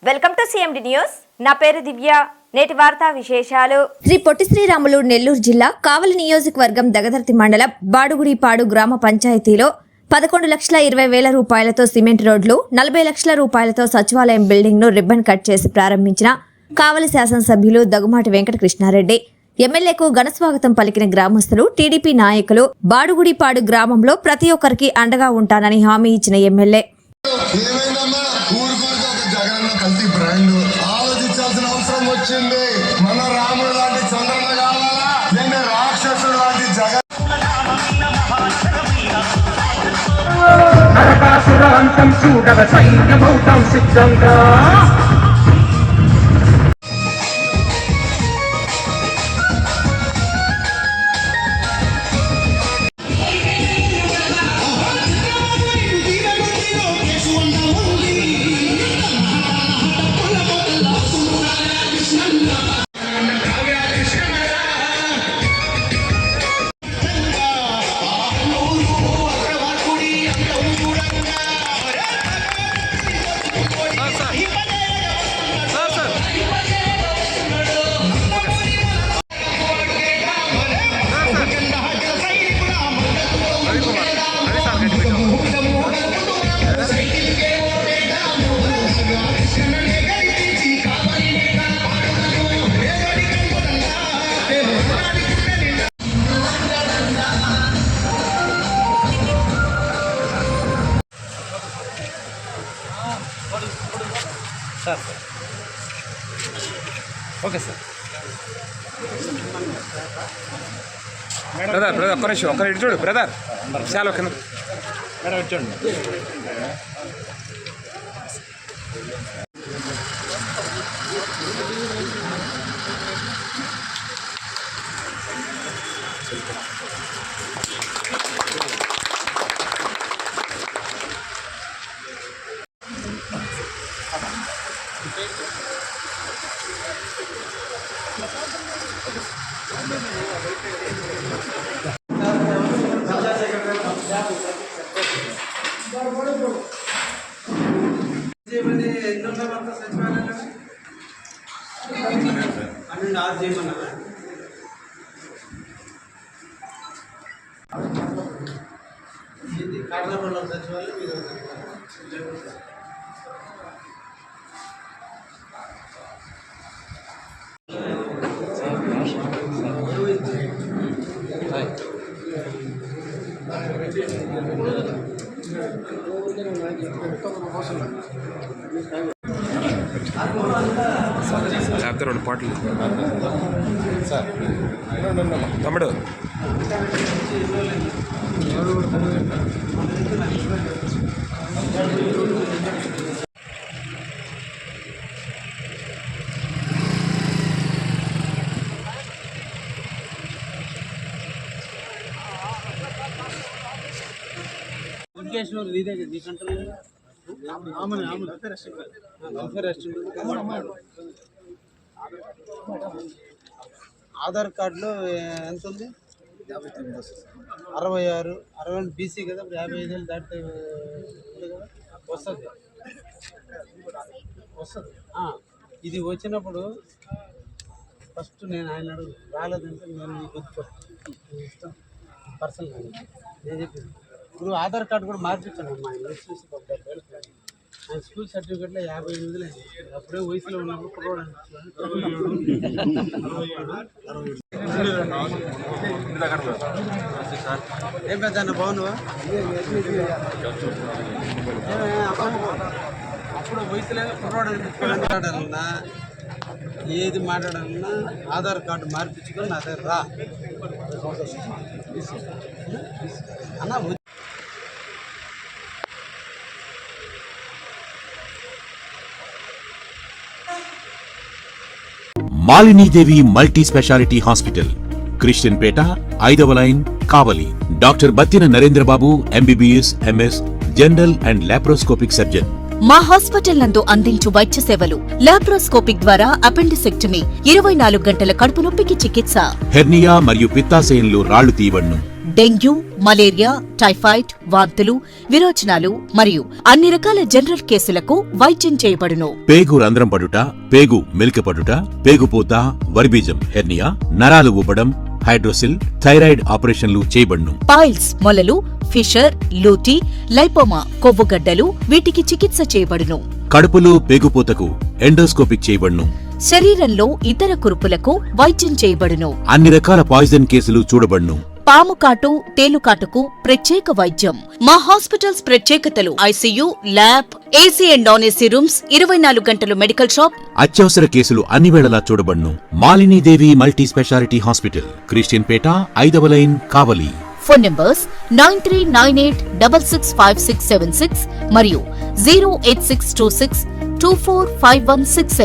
Welcome to CMD news. నా పేరు దివ్య. నేటి వార్తా విశేషాలు. శ్రీ పొట్టి శ్రీరాములు నెల్లూరు జిల్లా కావలి నియోజకవర్గం దగదర్తి మండలం బాడుగుడిపాడు గ్రామ పంచాయతీలో 11,20,000 రూపాయలతో సిమెంట్ రోడ్లు, 40 లక్షల రూపాయలతో సచివాలయం బిల్డింగ్ ను రిబ్బన్ కట్ చేసి ప్రారంభించిన కావలి శాసనసభ్యులు దగ్గుమాటి వెంకట కృష్ణారెడ్డి, ఎమ్మెల్యేకు ఘనస్వాగతం పలికిన గ్రామస్తులు, టీడీపీ నాయకులు బాడుగుడిపాడు గ్రామంలో ప్రతి ఒక్కరికి అండగా ఉంటానని హామీ ఇచ్చిన ఎమ్మెల్యే ఆలోచించాల్సిన అవసరం వచ్చింది. మన రాముడు లాంటి చంద్రన కావాలా, నేను రాక్షసుడు లాంటి జగన్ నరకాసురాంతం చూడగ సైన్యమౌతం సిద్ధంగా. Okay sir. బ్రదర్ ఒక్క నిమిషం, ఒక్క ఇటు చూడు బ్రదర్, చాలా ఒక్క మేడం ఇటు చూడండి. లేకపోతే 2 పాటలు తమ్ముడు. ఆధార్ కార్డులో ఎంత ఉంది? 66 బీసీ కదా, 55 ఏళ్ళు దాటితే కదా వస్తుంది. ఇది వచ్చినప్పుడు ఫస్ట్ నేను ఆయన అడుగు రాలేదంటే నేను నీకు ఇష్టం పర్సనల్ నేను చెప్పింది. ఇప్పుడు ఆధార్ కార్డు కూడా మార్పించాను అమ్మా. ఆయన చూసి ఆయన స్కూల్ సర్టిఫికేట్లో 58 అయింది. అప్పుడే వయసులో ఉన్నప్పుడు కుర్రోడు ఏం పెద్ద బాగున్నావా? అప్పుడు వయసులో కుర్రోడు మాట్లాడాలన్నా ఏది మాట్లాడాలన్నా ఆధార్ కార్డు మార్పించుకొని నా దగ్గర రా అన్న. Malinidevi multi speciality hospital, Christian Peta, 5వ line, Kavali. Doctor Battina Narendrababu, MBBS, MS, general and laparoscopic surgeon. మా హాస్పిటల్ నందు అందించు వైద్య సేవలు: లాప్రోస్కోపిక్ ద్వారా అపెండిసెక్టమీ, 24 గంటల కడుపు నొప్పికి చికిత్స, హెర్నియా మరియు పిత్తాశయంలో రాళ్లు తీయబడును. డెంగ్యూ, మలేరియా, టైఫాయిడ్, వాంతులు, విరోచనాలు మరియు అన్ని రకాల జనరల్ కేసులకు వైద్యం చేయబడును. పేగు రంధ్రం పడుట, పేగు మెలికపడుట, పేగుపూత, వరిబీజం హెర్నియా, నరాలు ఉబ్బడం, హైడ్రోసిల్, థైరాయిడ్ ఆపరేషన్లు చేయబడును. పైల్స్, మొలలు, ఫిషర్, లూటీ, లైపోమా, కొవ్వుగడ్డలు వీటికి చికిత్స చేయబడును. కడుపులో పేగుపూతకు ఎండోస్కోపిక్ చేయబడును. శరీరంలో ఇతర కురుపులకు వైద్యం చేయబడును. అన్ని రకాల పాయిజన్ కేసులు చూడబడును. పాము కాటు, తేలుకాటుకు ప్రత్యేక వైద్యం. మా హాస్పిటల్స్ ప్రత్యేకతలు: ICU, lab, AC and non AC rooms, 24 గంటలు మెడికల్ షాప్. అత్యవసర కేసులు అన్ని వేళలా చూడబడును. Malinidevi multi speciality hospital, Christian Peta, 5వ లైన్, కావలి. ఫోన్ నంబర్స్ 9398665676 మరియు 08626245167.